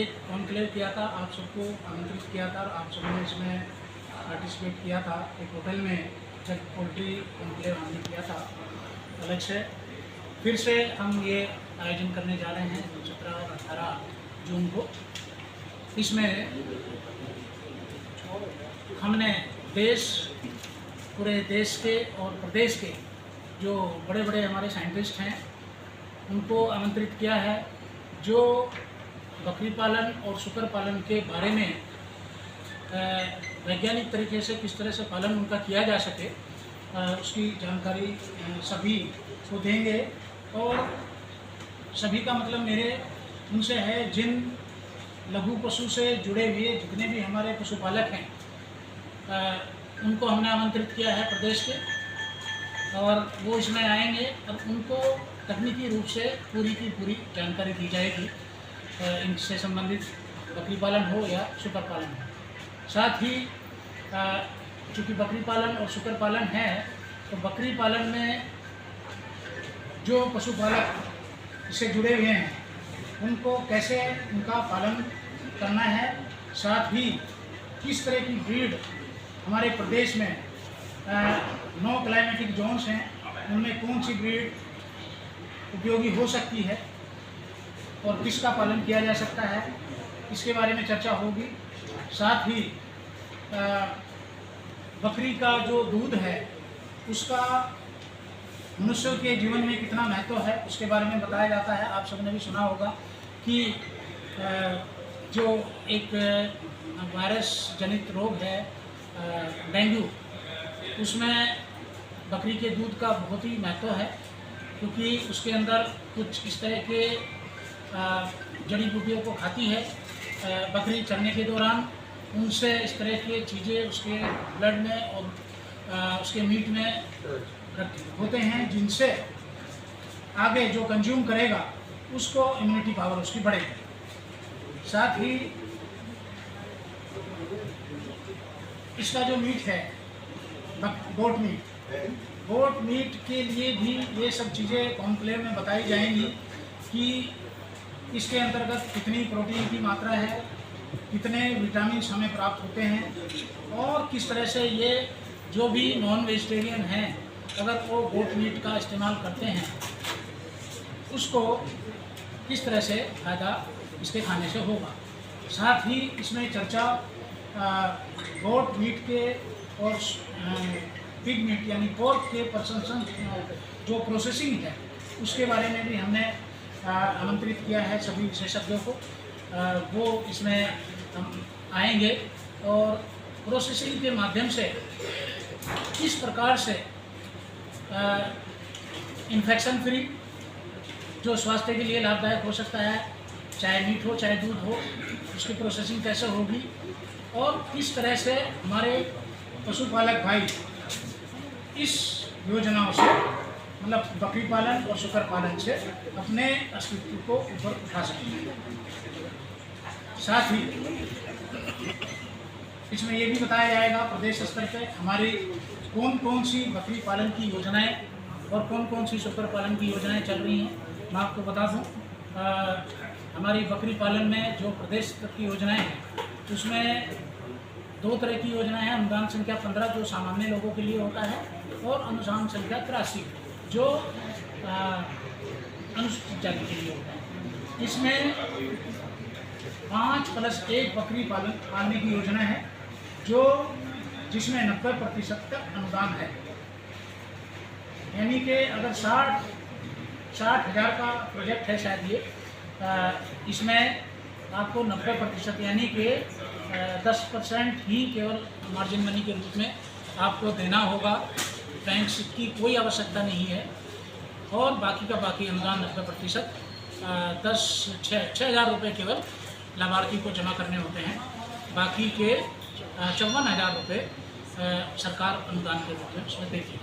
एक कॉन्क्लेव किया था, आप सबको आमंत्रित किया था और आप सबने इसमें पार्टिसिपेट किया था। एक होटल में जब पोल्ट्री कॉन्क्लेव हमने किया था अलग से, फिर से हम ये आयोजन करने जा रहे हैं 17 और 18 जून को। इसमें हमने पूरे देश के और प्रदेश के जो बड़े बड़े हमारे साइंटिस्ट हैं उनको आमंत्रित किया है, जो बकरी पालन और सुकर पालन के बारे में वैज्ञानिक तरीके से किस तरह से पालन उनका किया जा सके उसकी जानकारी सभी को देंगे। और सभी का मतलब मेरे उनसे है जिन लघु पशु से जुड़े हुए जितने भी हमारे पशुपालक हैं उनको हमने आमंत्रित किया है प्रदेश के, और वो इसमें आएंगे और उनको तकनीकी रूप से पूरी की पूरी जानकारी दी जाएगी इनसे संबंधित, बकरी पालन हो या सुकर पालन हो। साथ ही चूँकि बकरी पालन और सुकर पालन है तो बकरी पालन में जो पशुपालक इससे जुड़े हुए हैं उनको कैसे उनका पालन करना है, साथ ही किस तरह की ब्रीड हमारे प्रदेश में 9 क्लाइमेटिक जोन्स हैं उनमें कौन सी ब्रीड उपयोगी हो सकती है और किसका पालन किया जा सकता है, इसके बारे में चर्चा होगी। साथ ही बकरी का जो दूध है उसका मनुष्य के जीवन में कितना महत्व है उसके बारे में बताया जाता है। आप सबने भी सुना होगा कि जो एक वायरस जनित रोग है डेंगू, उसमें बकरी के दूध का बहुत ही महत्व है, क्योंकि उसके अंदर कुछ इस तरह के जड़ी बूटियों को खाती है बकरी चरने के दौरान, उनसे इस तरह की चीज़ें उसके ब्लड में और उसके मीट में होते हैं, जिनसे आगे जो कंज्यूम करेगा उसको इम्यूनिटी पावर उसकी बढ़ेगी। साथ ही इसका जो मीट है गोट मीट के लिए भी ये सब चीज़ें कॉन्क्लेव में बताई जाएंगी कि इसके अंतर्गत कितनी प्रोटीन की मात्रा है, कितने विटामिन हमें प्राप्त होते हैं, और किस तरह से ये जो भी नॉन वेजिटेरियन हैं अगर वो गोट मीट का इस्तेमाल करते हैं उसको किस तरह से फ़ायदा इसके खाने से होगा। साथ ही इसमें चर्चा गोट मीट के और पिग मीट यानी पोर्क के प्रसंस्करण जो प्रोसेसिंग है उसके बारे में भी हमने आमंत्रित किया है सभी विशेषज्ञों को। वो इसमें आएंगे और प्रोसेसिंग के माध्यम से किस प्रकार से इन्फेक्शन फ्री जो स्वास्थ्य के लिए लाभदायक हो सकता है, चाहे मीट हो चाहे दूध हो, उसकी प्रोसेसिंग कैसे होगी और किस तरह से हमारे पशुपालक भाई इस योजनाओं से मतलब बकरी पालन और सुकर पालन से अपने अस्तित्व को ऊपर उठा सकेंगे। साथ ही इसमें ये भी बताया जाएगा प्रदेश स्तर पर हमारी कौन कौन सी बकरी पालन की योजनाएं और कौन कौन सी सुकर पालन की योजनाएं चल रही हैं। मैं आपको बता दूं हमारी बकरी पालन में जो प्रदेश स्तर की योजनाएं हैं उसमें 2 तरह की योजनाएं हैं। अनुदान संख्या 15 जो सामान्य लोगों के लिए होता है, और अनुदान संख्या 83 जो अनुसूचित जाति के लिए होता है। इसमें 5+1 बकरी पालने की योजना है जिसमें 90% तक अनुदान है, यानी कि अगर 60,000 का प्रोजेक्ट है शायद ये, इसमें आपको 90% यानी कि 10% ही केवल मार्जिन मनी के रूप में आपको देना होगा। बैंक की कोई आवश्यकता नहीं है, और बाकी का बाकी अनुदान 90% 6,000 रुपये केवल लाभार्थी को जमा करने होते हैं, बाकी के 54,000 रुपये सरकार अनुदान के रूप में उसमें देती है।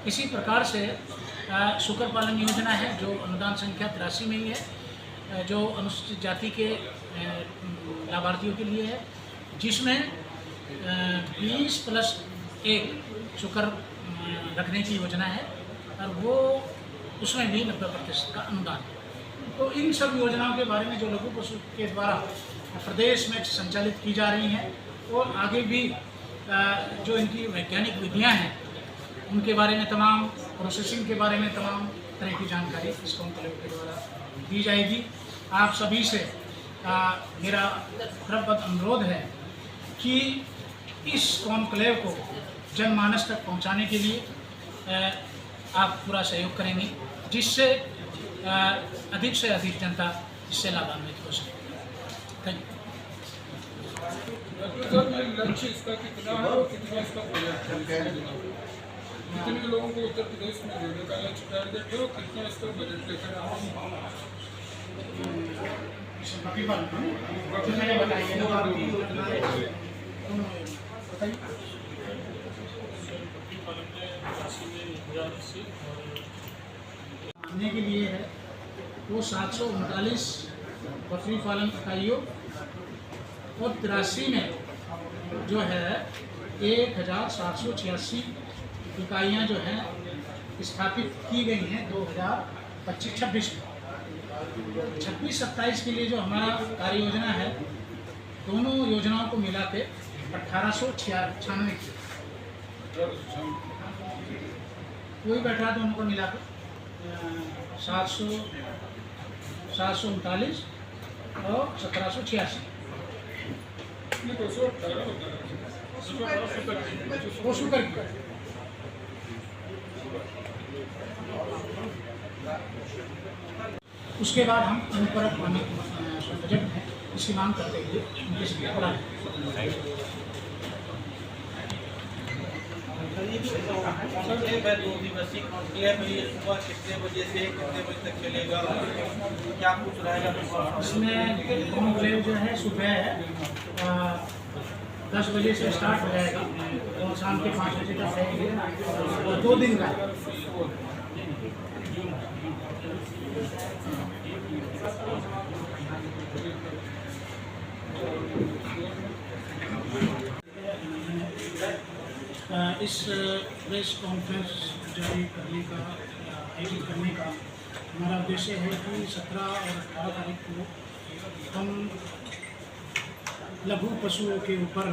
इसी प्रकार से सुकर पालन योजना है जो अनुदान संख्या 83 में ही है, जो अनुसूचित जाति के लाभार्थियों के लिए है, जिसमें 20+1 सुकर रखने की योजना है, और वो उसमें भी 90% का अनुदान है। तो इन सब योजनाओं के बारे में जो लघु पशु के द्वारा प्रदेश में संचालित की जा रही हैं और आगे भी जो इनकी वैज्ञानिक विधियां हैं उनके बारे में, तमाम प्रोसेसिंग के बारे में तमाम तरह की जानकारी इस कॉन्क्लेव के द्वारा दी जाएगी। आप सभी से मेरा प्रबद्ध अनुरोध है कि इस कॉन्क्लेव को जनमानस तक पहुंचाने के लिए आप पूरा सहयोग करेंगे, जिससे अधिक से अधिक जनता इससे लाभान्वित हो सके। Thank you. लक्ष्य इसका कितना है और कितना इसका प्रोजेक्ट है? कितने लोगों को उत्तर प्रदेश में जोड़ने का लक्ष्य टारगेट है और कितना इसका बजट लेकर मानने के लिए है वो 739 बकरी पालन इकाइयों और 83 में जो है 1786 इकाइयाँ जो हैं स्थापित की गई हैं 2025-26 में। 26-27 के लिए जो हमारा कार्य योजना है, दोनों योजनाओं को मिला के 1896 की वही बैठा, दोनों को मिला कर 739 और 1786 वो शुक्र किया। उसके बाद हम अनुपरक बजट है इसकी मांग करते हुए उनके से पढ़ा सुबह कितने बजे से कितने बजे तक चलेगा, क्या कुछ रहेगा? इसमें कॉन्क्लेव जो है सुबह 10 बजे से स्टार्ट हो जाएगा और शाम के 5 बजे तक रहेगी और 2 दिन का है। इस प्रेस कॉन्फ्रेंस जारी करने का आयोजित करने का हमारा उद्देश्य है कि 17 और 18 तारीख को हम लघु पशुओं के ऊपर